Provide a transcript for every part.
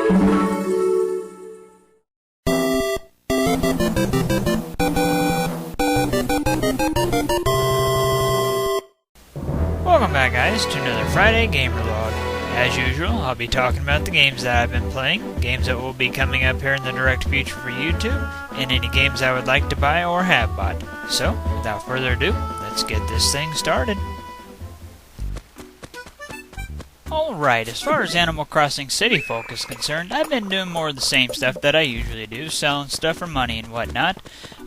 Welcome back, guys, to another Friday Gamer Log. As usual, I'll be talking about the games that I've been playing, games that will be coming up here in the direct future for YouTube, and any games I would like to buy or have bought. So, without further ado, let's get this thing started. Alright, as far as Animal Crossing City Folk is concerned, I've been doing more of the same stuff that I usually do, selling stuff for money and whatnot.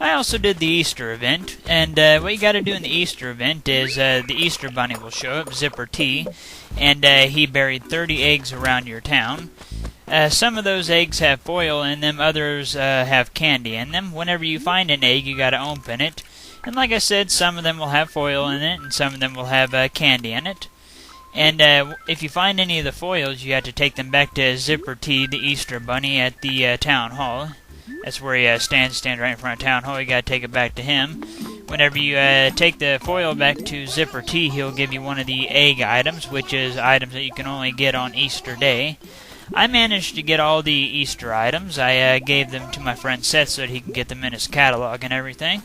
I also did the Easter event, and what you gotta do in the Easter event is the Easter Bunny will show up, Zipper T, and he buried 30 eggs around your town. Some of those eggs have foil in them, others have candy in them. Whenever you find an egg, you gotta open it. And like I said, some of them will have foil in it, and some of them will have candy in it. And if you find any of the foils, you have to take them back to Zipper T, the Easter Bunny, at the town hall. That's where he stands right in front of town hall. You gotta take it back to him. Whenever you take the foil back to Zipper T, he'll give you one of the egg items, which is items that you can only get on Easter Day. I managed to get all the Easter items. I gave them to my friend Seth so that he can get them in his catalog and everything.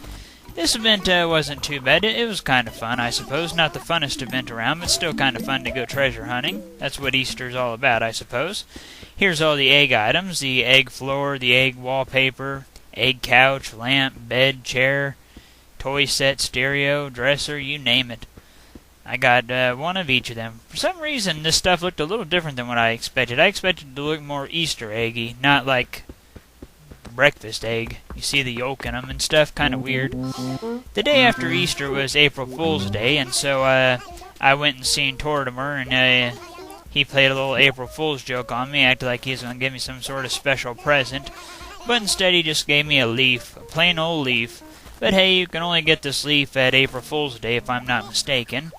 This event wasn't too bad. It was kind of fun, I suppose. Not the funnest event around, but still kind of fun to go treasure hunting. That's what Easter's all about, I suppose. Here's all the egg items. The egg floor, the egg wallpaper, egg couch, lamp, bed, chair, toy set, stereo, dresser, you name it. I got one of each of them. For some reason, this stuff looked a little different than what I expected. I expected it to look more Easter eggy, not like breakfast egg. You see the yolk in them and stuff, kind of weird. The day after Easter was April Fool's Day, and so I went and seen Tortimer, and he played a little April Fool's joke on me, acted like he was going to give me some sort of special present, but instead he just gave me a leaf, a plain old leaf. But hey, you can only get this leaf at April Fool's Day if I'm not mistaken.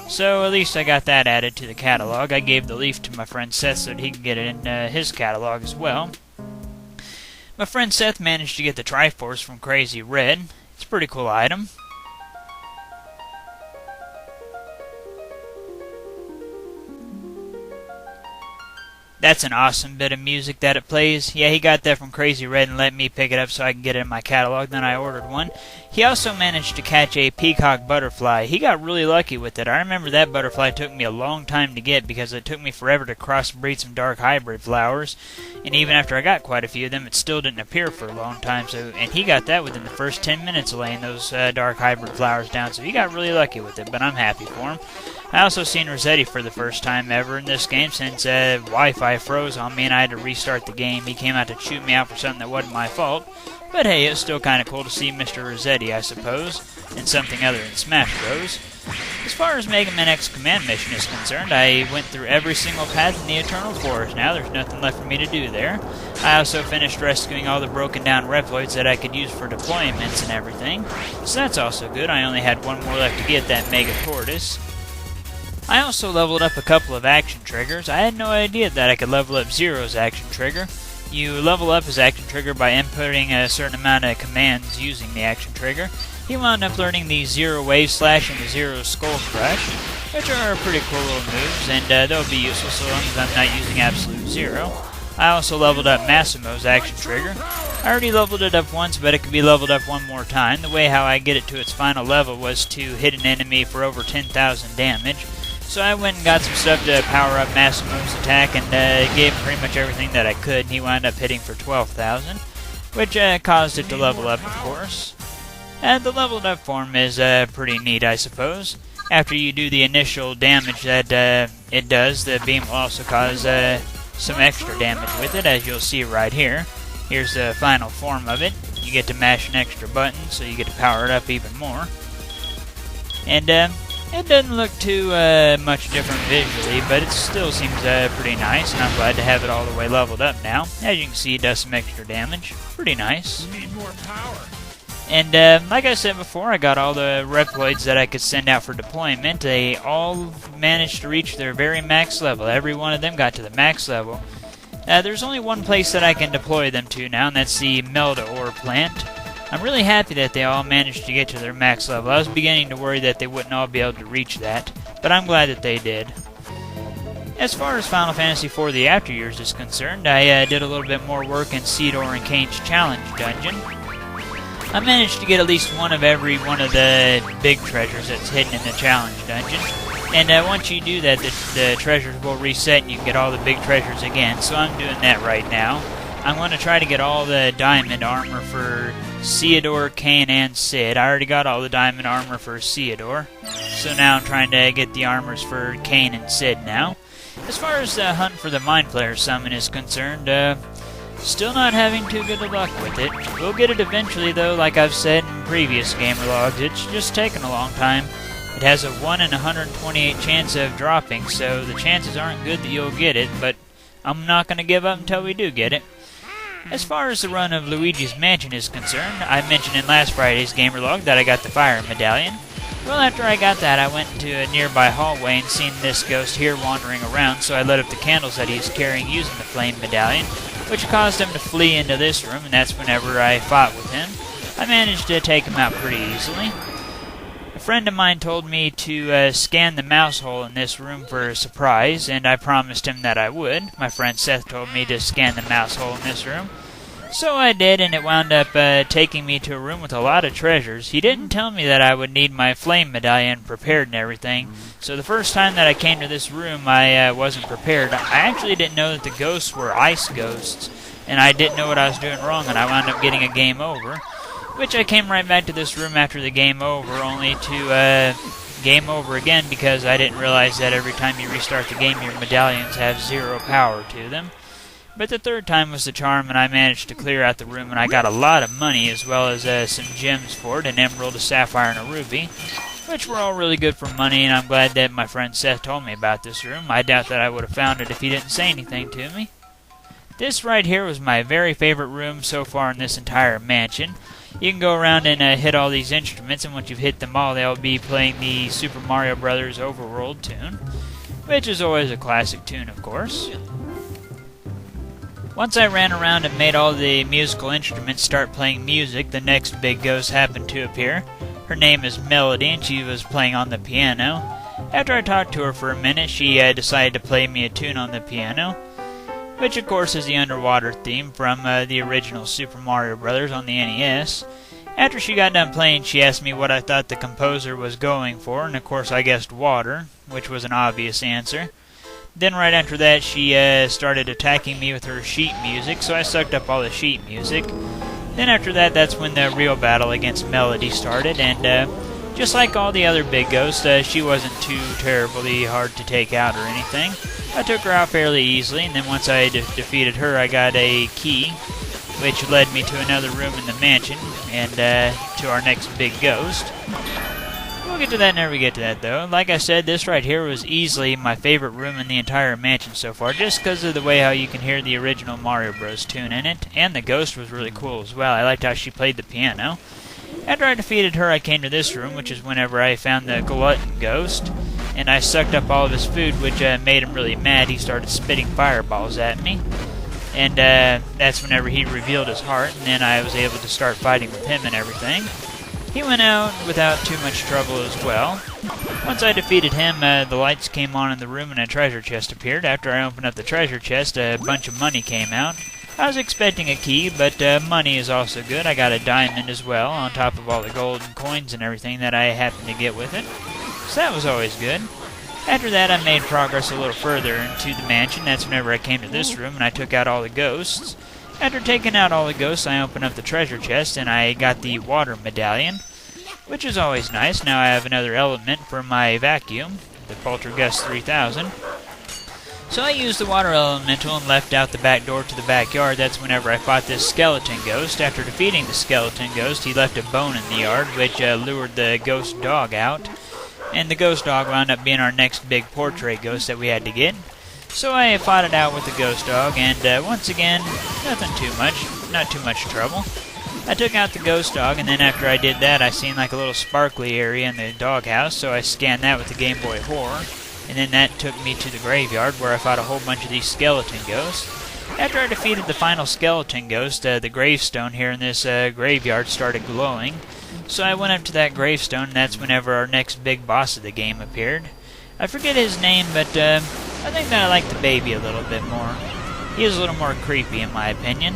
So at least I got that added to the catalog. I gave the leaf to my friend Seth so that he could get it in his catalog as well. My friend Seth managed to get the Triforce from Crazy Red. It's a pretty cool item. That's an awesome bit of music that it plays. Yeah, he got that from Crazy Red and let me pick it up so I can get it in my catalog. Then I ordered one. He also managed to catch a peacock butterfly. He got really lucky with it. I remember that butterfly took me a long time to get because it took me forever to crossbreed some dark hybrid flowers. And even after I got quite a few of them, it still didn't appear for a long time. And he got that within the first 10 minutes of laying those dark hybrid flowers down. So he got really lucky with it, but I'm happy for him. I also seen Rossetti for the first time ever in this game since Wi-Fi froze on me and I had to restart the game. He came out to shoot me out for something that wasn't my fault. But hey, it was still kind of cool to see Mr. Rossetti, I suppose, and something other than Smash Bros. As far as Mega Man X Command Mission is concerned, I went through every single path in the Eternal Forest. Now there's nothing left for me to do there. I also finished rescuing all the broken down Reploids that I could use for deployments and everything. So that's also good. I only had one more left to get, that Mega Tortoise. I also leveled up a couple of action triggers. I had no idea that I could level up Zero's action trigger. You level up his action trigger by inputting a certain amount of commands using the action trigger. He wound up learning the Zero Wave Slash and the Zero Skull Crush, which are pretty cool little moves, and they'll be useful so long as I'm not using Absolute Zero. I also leveled up Massimo's action trigger. I already leveled it up once, but it could be leveled up one more time. The way how I get it to its final level was to hit an enemy for over 10,000 damage. So I went and got some stuff to power up Massimo's attack and gave him pretty much everything that I could, and he wound up hitting for 12,000, which caused it to level up, of course. And the leveled up form is pretty neat, I suppose. After you do the initial damage that it does, the beam will also cause some extra damage with it, as you'll see right here. Here's the final form of it. You get to mash an extra button, so you get to power it up even more. And it doesn't look too much different visually, but it still seems pretty nice, and I'm glad to have it all the way leveled up now. As you can see, it does some extra damage. Pretty nice. You need more power. And like I said before, I got all the Reploids that I could send out for deployment. They all managed to reach their very max level. Every one of them got to the max level. There's only one place that I can deploy them to now, and that's the Melda Ore plant. I'm really happy that they all managed to get to their max level. I was beginning to worry that they wouldn't all be able to reach that, but I'm glad that they did. As far as Final Fantasy IV The After Years is concerned, I did a little bit more work in Ceodor and Kane's challenge dungeon. I managed to get at least one of every one of the big treasures that's hidden in the challenge dungeon. And once you do that, the treasures will reset and you can get all the big treasures again. So I'm doing that right now. I'm going to try to get all the diamond armor for Ceodor, Kane, and Cid. I already got all the diamond armor for Ceodor. So now I'm trying to get the armors for Kane and Cid now. As far as the hunt for the Mind Flayer summon is concerned, still not having too good of luck with it. We'll get it eventually though, like I've said in previous gamer logs. It's just taken a long time. It has a 1 in 128 chance of dropping, so the chances aren't good that you'll get it, but I'm not going to give up until we do get it. As far as the run of Luigi's Mansion is concerned, I mentioned in last Friday's gamer log that I got the Fire Medallion. Well, after I got that, I went into a nearby hallway and seen this ghost here wandering around, so I lit up the candles that he's carrying using the Flame Medallion, which caused him to flee into this room, and that's whenever I fought with him. I managed to take him out pretty easily. A friend of mine told me to scan the mouse hole in this room for a surprise, and I promised him that I would. My friend Seth told me to scan the mouse hole in this room. So I did, and it wound up taking me to a room with a lot of treasures. He didn't tell me that I would need my flame medallion prepared and everything. So the first time that I came to this room, I wasn't prepared. I actually didn't know that the ghosts were ice ghosts, and I didn't know what I was doing wrong, and I wound up getting a game over. Which I came right back to this room after the game over, only to game over again because I didn't realize that every time you restart the game, your medallions have 0 power to them. But the third time was the charm, and I managed to clear out the room, and I got a lot of money, as well as some gems for it, an emerald, a sapphire, and a ruby, which were all really good for money, and I'm glad that my friend Seth told me about this room. I doubt that I would have found it if he didn't say anything to me. This right here was my very favorite room so far in this entire mansion. You can go around and hit all these instruments, and once you've hit them all, they'll be playing the Super Mario Bros. Overworld tune, which is always a classic tune, of course. Once I ran around and made all the musical instruments start playing music, the next big ghost happened to appear. Her name is Melody, and she was playing on the piano. After I talked to her for a minute, she decided to play me a tune on the piano, which of course is the underwater theme from the original Super Mario Bros. On the NES. After she got done playing, she asked me what I thought the composer was going for, and of course I guessed water, which was an obvious answer. Then right after that, she started attacking me with her sheet music, so I sucked up all the sheet music. Then after that, that's when the real battle against Melody started, and just like all the other big ghosts, she wasn't too terribly hard to take out or anything. I took her out fairly easily, and then once I defeated her, I got a key, which led me to another room in the mansion, and to our next big ghost. We'll get to that whenever we get to that, though. Like I said, this right here was easily my favorite room in the entire mansion so far, just because of the way how you can hear the original Mario Bros. Tune in it, and the ghost was really cool as well. I liked how she played the piano. After I defeated her, I came to this room, which is whenever I found the glutton ghost, and I sucked up all of his food, which made him really mad. He started spitting fireballs at me, and that's whenever he revealed his heart, and then I was able to start fighting with him and everything. He went out without too much trouble as well. Once I defeated him, the lights came on in the room and a treasure chest appeared. After I opened up the treasure chest, a bunch of money came out. I was expecting a key, but money is also good. I got a diamond as well, on top of all the gold and coins and everything that I happened to get with it. So that was always good. After that, I made progress a little further into the mansion. That's whenever I came to this room and I took out all the ghosts. After taking out all the ghosts, I opened up the treasure chest and I got the water medallion, which is always nice. Now I have another element for my vacuum, the Poltergust 3000. So I used the water elemental and left out the back door to the backyard. That's whenever I fought this skeleton ghost. After defeating the skeleton ghost, he left a bone in the yard, which lured the ghost dog out. And the ghost dog wound up being our next big portrait ghost that we had to get. So I fought it out with the ghost dog, and once again, nothing too much, not too much trouble. I took out the ghost dog, and then after I did that, I seen like a little sparkly area in the doghouse, so I scanned that with the Game Boy Horror, and then that took me to the graveyard where I fought a whole bunch of these skeleton ghosts. After I defeated the final skeleton ghost, the gravestone here in this graveyard started glowing, so I went up to that gravestone, and that's whenever our next big boss of the game appeared. I forget his name, but I think that I like the baby a little bit more. He is a little more creepy in my opinion.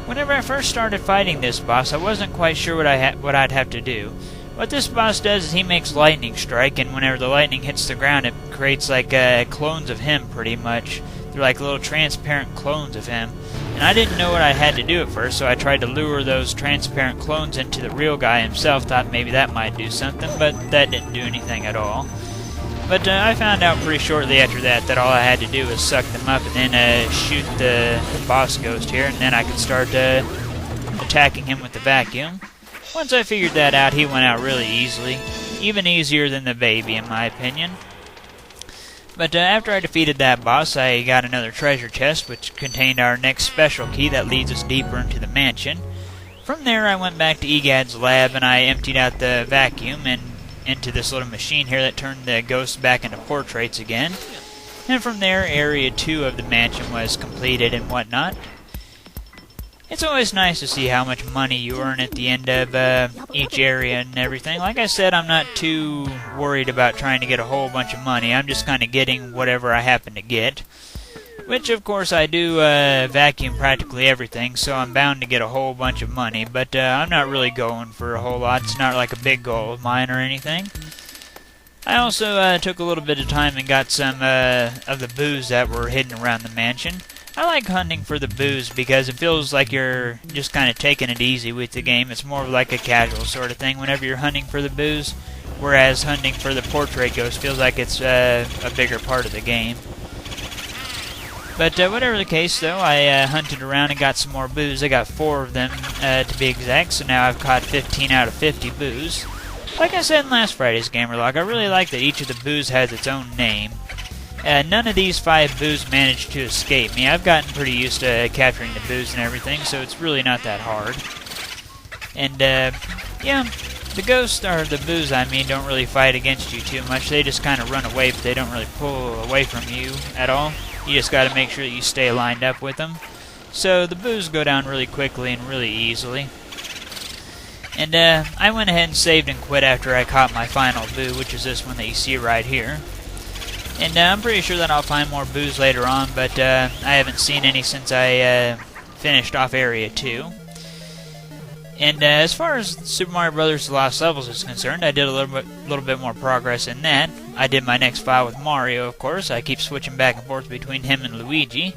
Whenever I first started fighting this boss, I wasn't quite sure what I'd have to do. What this boss does is he makes lightning strike, and whenever the lightning hits the ground, it creates like clones of him, pretty much. They're like little transparent clones of him. And I didn't know what I had to do at first, so I tried to lure those transparent clones into the real guy himself. Thought maybe that might do something, but that didn't do anything at all. But I found out pretty shortly after that all I had to do was suck them up and then shoot the boss ghost here, and then I could start attacking him with the vacuum. Once I figured that out, he went out really easily. Even easier than the baby, in my opinion. But after I defeated that boss, I got another treasure chest, which contained our next special key that leads us deeper into the mansion. From there, I went back to Egad's lab, and I emptied out the vacuum and into this little machine here that turned the ghosts back into portraits again. And from there, Area 2 of the mansion was completed and whatnot. It's always nice to see how much money you earn at the end of each area and everything. Like I said, I'm not too worried about trying to get a whole bunch of money. I'm just kind of getting whatever I happen to get. Which, of course, I do vacuum practically everything, so I'm bound to get a whole bunch of money. But I'm not really going for a whole lot. It's not like a big goal of mine or anything. I also took a little bit of time and got some of the booze that were hidden around the mansion. I like hunting for the booze because it feels like you're just kind of taking it easy with the game. It's more like a casual sort of thing whenever you're hunting for the booze, whereas hunting for the portrait ghost feels like it's a bigger part of the game. But whatever the case, though, I hunted around and got some more booze. I got 4 of them, to be exact, so now I've caught 15 out of 50 booze. Like I said in last Friday's Gamerlog, I really like that each of the boos has its own name. None of these 5 boos managed to escape me. I've gotten pretty used to capturing the boos and everything, so it's really not that hard. And, yeah, the ghosts, or the boos I mean, don't really fight against you too much. They just kind of run away, but they don't really pull away from you at all. You just got to make sure that you stay lined up with them. So the boos go down really quickly and really easily. And I went ahead and saved and quit after I caught my final boo, which is this one that you see right here. And I'm pretty sure that I'll find more boos later on, but I haven't seen any since I finished off Area 2. And as far as Super Mario Bros. The Lost Levels is concerned, I did a little bit more progress in that. I did my next file with Mario, of course. I keep switching back and forth between him and Luigi.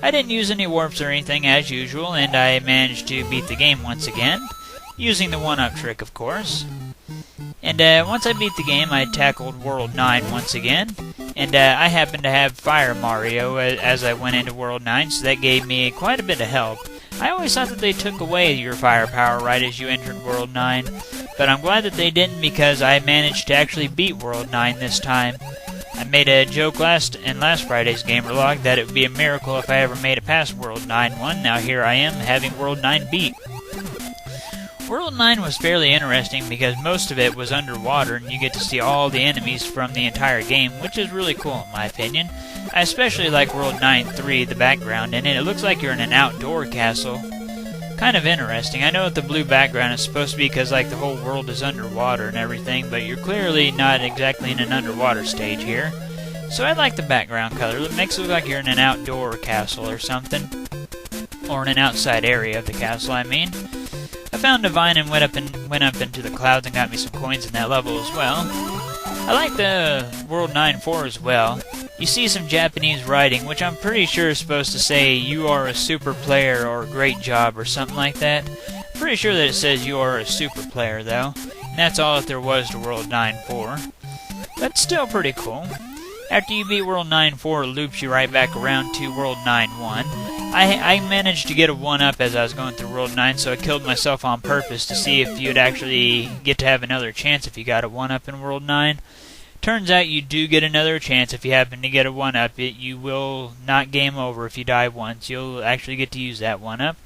I didn't use any warps or anything as usual, and I managed to beat the game once again, using the 1-up trick, of course. And once I beat the game, I tackled World 9 once again. And I happened to have Fire Mario as I went into World 9, so that gave me quite a bit of help. I always thought that they took away your fire power right as you entered World 9, but I'm glad that they didn't because I managed to actually beat World 9 this time. I made a joke last Friday's Gamerlog that it would be a miracle if I ever made it past World 9 one. Now here I am having World 9 beat. World 9 was fairly interesting because most of it was underwater and you get to see all the enemies from the entire game, which is really cool in my opinion. I especially like World 9-3, the background in it. It looks like you're in an outdoor castle. Kind of interesting. I know that the blue background is supposed to be because like the whole world is underwater and everything, but you're clearly not exactly in an underwater stage here. So I like the background color. It makes it look like you're in an outdoor castle or something. Or in an outside area of the castle, I mean. I found a vine and went up into the clouds and got me some coins in that level as well. I like the World 9-4 as well. You see some Japanese writing, which I'm pretty sure is supposed to say, "You are a super player," or "Great job," or something like that. Pretty sure that it says "You are a super player," though. And that's all that there was to World 9-4. But still pretty cool. After you beat World 9-4, it loops you right back around to World 9-1. I managed to get a 1-up as I was going through World 9, so I killed myself on purpose to see if you'd actually get to have another chance if you got a 1-up in World 9. Turns out you do get another chance if you happen to get a 1-up. You will not game over if you die once. You'll actually get to use that 1-up.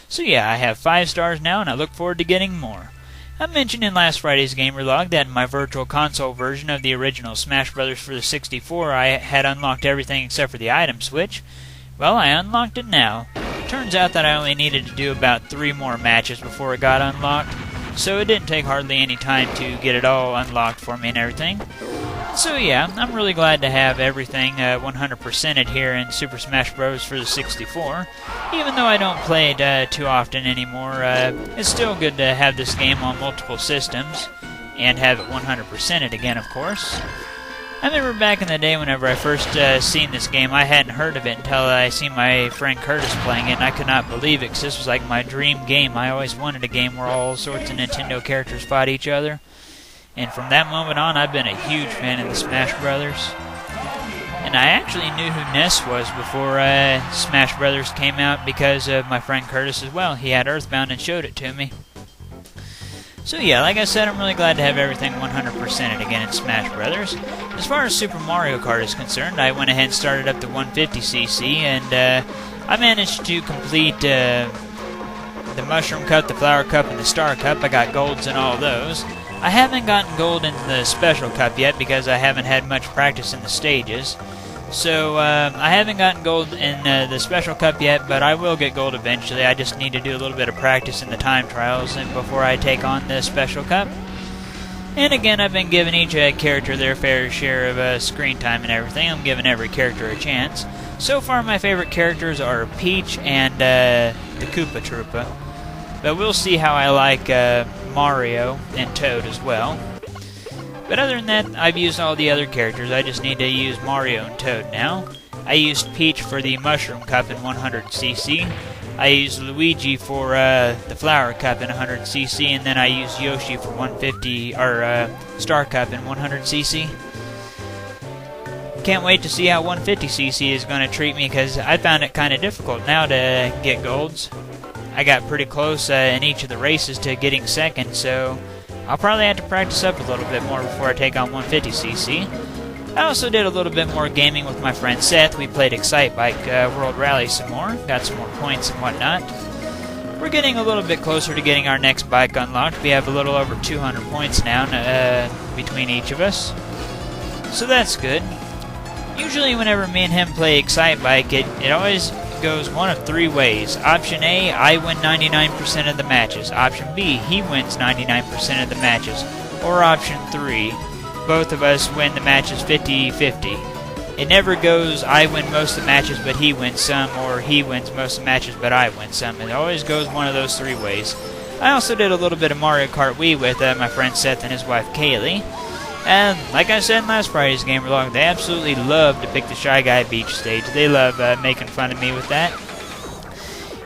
So yeah, I have 5 stars now, and I look forward to getting more. I mentioned in last Friday's Gamerlog that in my Virtual Console version of the original Smash Bros. For the 64, I had unlocked everything except for the item switch. Well, I unlocked it now. Turns out that I only needed to do about 3 more matches before it got unlocked, so it didn't take hardly any time to get it all unlocked for me and everything. So yeah, I'm really glad to have everything 100%ed here in Super Smash Bros. For the 64. Even though I don't play it too often anymore, it's still good to have this game on multiple systems, and have it 100%ed again, of course. I remember back in the day whenever I first seen this game, I hadn't heard of it until I seen my friend Curtis playing it, and I could not believe it, because this was like my dream game. I always wanted a game where all sorts of Nintendo characters fought each other. And from that moment on, I've been a huge fan of the Smash Brothers. And I actually knew who Ness was before Smash Brothers came out because of my friend Curtis as well. He had Earthbound and showed it to me. So yeah, like I said, I'm really glad to have everything 100%ed again in Smash Brothers. As far as Super Mario Kart is concerned, I went ahead and started up the 150cc, and I managed to complete the Mushroom Cup, the Flower Cup, and the Star Cup. I got golds in all those. I haven't gotten gold in the Special Cup yet because I haven't had much practice in the stages. So I haven't gotten gold in the Special Cup yet, but I will get gold eventually. I just need to do a little bit of practice in the time trials and before I take on the Special Cup. And again, I've been giving each character their fair share of screen time and everything. I'm giving every character a chance. So far, my favorite characters are Peach and the Koopa Troopa. But we'll see how I like Mario and Toad as well. But other than that, I've used all the other characters. I just need to use Mario and Toad now. I used Peach for the Mushroom Cup in 100cc. I used Luigi for the Flower Cup in 100cc, and then I used Yoshi for 150 or Star Cup in 100cc. Can't wait to see how 150cc is going to treat me, because I found it kind of difficult now to get golds. I got pretty close in each of the races to getting second, so I'll probably have to practice up a little bit more before I take on 150cc. I also did a little bit more gaming with my friend Seth. We played Excitebike World Rally some more, got some more points and whatnot. We're getting a little bit closer to getting our next bike unlocked. We have a little over 200 points now between each of us, so that's good. Usually whenever me and him play Excitebike, it always goes one of three ways. Option A, I win 99% of the matches. Option B, he wins 99% of the matches. Or option 3, both of us win the matches 50-50. It never goes, I win most of the matches but he wins some, or he wins most of the matches but I win some. It always goes one of those three ways. I also did a little bit of Mario Kart Wii with my friend Seth and his wife Kaylee. And like I said in last Friday's Gamer Log, they absolutely love to pick the Shy Guy Beach stage. They love making fun of me with that.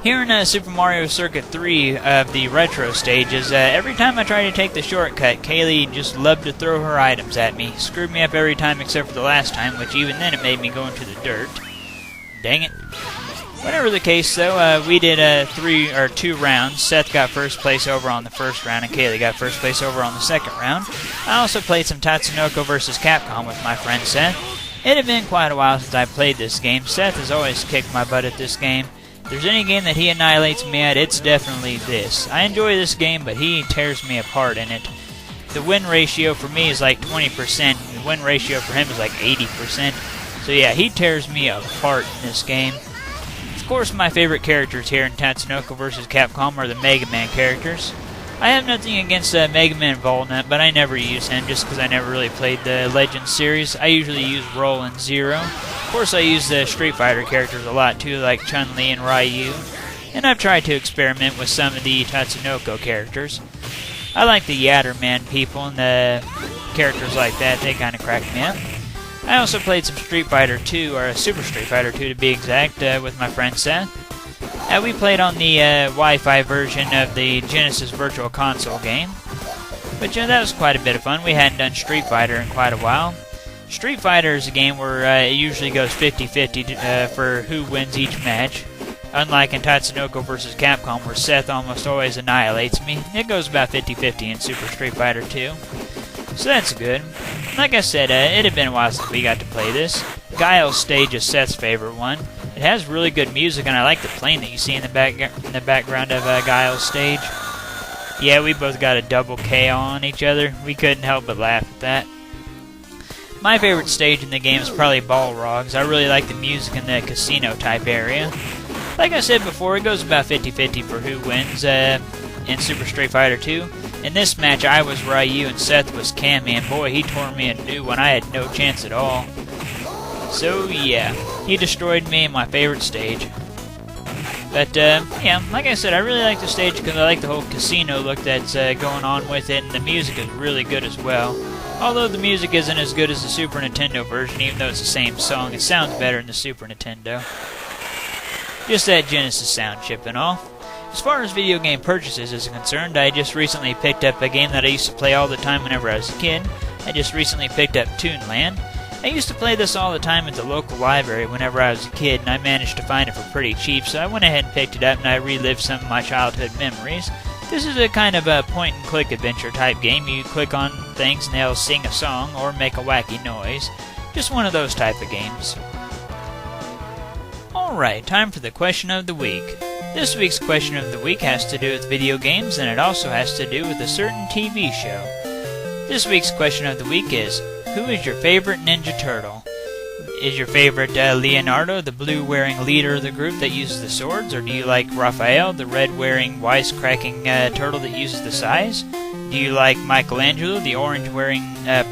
Here in Super Mario Circuit 3 of the retro stages, every time I try to take the shortcut, Kaylee just loved to throw her items at me. Screwed me up every time except for the last time, which even then it made me go into the dirt. Dang it. Whatever the case, though, we did 2 rounds. Seth got first place over on the first round, and Kaylee got first place over on the second round. I also played some Tatsunoko vs. Capcom with my friend Seth. It had been quite a while since I played this game. Seth has always kicked my butt at this game. If there's any game that he annihilates me at, it's definitely this. I enjoy this game, but he tears me apart in it. The win ratio for me is like 20%, the win ratio for him is like 80%. So yeah, he tears me apart in this game. Of course, my favorite characters here in Tatsunoko vs. Capcom are the Mega Man characters. I have nothing against Mega Man Volnut, but I never use him just because I never really played the Legends series. I usually use Roll and Zero. Of course, I use the Street Fighter characters a lot too, like Chun-Li and Ryu. And I've tried to experiment with some of the Tatsunoko characters. I like the Yatterman people and the characters like that. They kind of crack me up. I also played some Street Fighter 2, or Super Street Fighter 2 to be exact, with my friend Seth. We played on the Wi-Fi version of the Genesis Virtual Console game. But yeah, that was quite a bit of fun. We hadn't done Street Fighter in quite a while. Street Fighter is a game where it usually goes 50-50 for who wins each match. Unlike in Tatsunoko vs. Capcom, where Seth almost always annihilates me, it goes about 50-50 in Super Street Fighter 2. So that's good. Like I said, it had been a while since we got to play this. Guile's stage is Seth's favorite one. It has really good music, and I like the plane that you see in the background of Guile's stage. Yeah, we both got a double KO on each other. We couldn't help but laugh at that. My favorite stage in the game is probably Balrogs. I really like the music in the casino-type area. Like I said before, it goes about 50-50 for who wins in Super Street Fighter 2. In this match, I was Ryu and Seth was Cammy, and boy, he tore me a new one. I had no chance at all. So yeah, he destroyed me in my favorite stage. But yeah, like I said, I really like the stage because I like the whole casino look that's going on with it, and the music is really good as well. Although the music isn't as good as the Super Nintendo version, even though it's the same song, it sounds better in the Super Nintendo. Just that Genesis sound chip and all. As far as video game purchases is concerned, I just recently picked up a game that I used to play all the time whenever I was a kid. I just recently picked up Toonland. I used to play this all the time at the local library whenever I was a kid, and I managed to find it for pretty cheap, so I went ahead and picked it up and I relived some of my childhood memories. This is a kind of a point-and-click adventure type game. You click on things and they'll sing a song or make a wacky noise. Just one of those type of games. Alright, time for the question of the week. This week's question of the week has to do with video games, and it also has to do with a certain TV show. This week's question of the week is, who is your favorite Ninja Turtle? Is your favorite Leonardo, the blue-wearing leader of the group that uses the swords? Or do you like Raphael, the red-wearing, wisecracking turtle that uses the sais? Do you like Michelangelo, the orange-wearing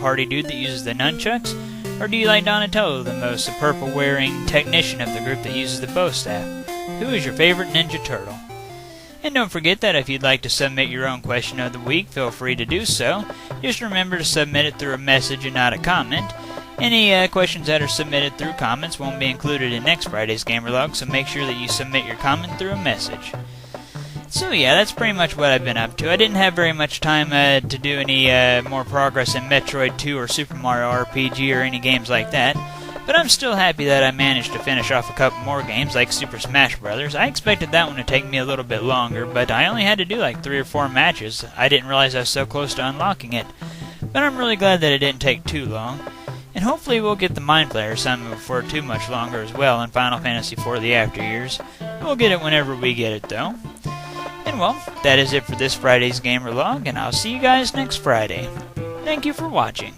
party dude that uses the nunchucks? Or do you like Donatello the most, the purple-wearing technician of the group that uses the bow staff? Who is your favorite Ninja Turtle? And don't forget that if you'd like to submit your own question of the week, feel free to do so. Just remember to submit it through a message and not a comment. Any questions that are submitted through comments won't be included in next Friday's Gamerlog, so make sure that you submit your comment through a message. So yeah, that's pretty much what I've been up to. I didn't have very much time to do any more progress in Metroid 2 or Super Mario RPG or any games like that. But I'm still happy that I managed to finish off a couple more games like Super Smash Bros. I expected that one to take me a little bit longer, but I only had to do like 3 or 4 matches. I didn't realize I was so close to unlocking it. But I'm really glad that it didn't take too long. And hopefully we'll get the Mind Flayer summon before too much longer as well in Final Fantasy IV The After Years. We'll get it whenever we get it though. And well, that is it for this Friday's Gamerlog, and I'll see you guys next Friday. Thank you for watching.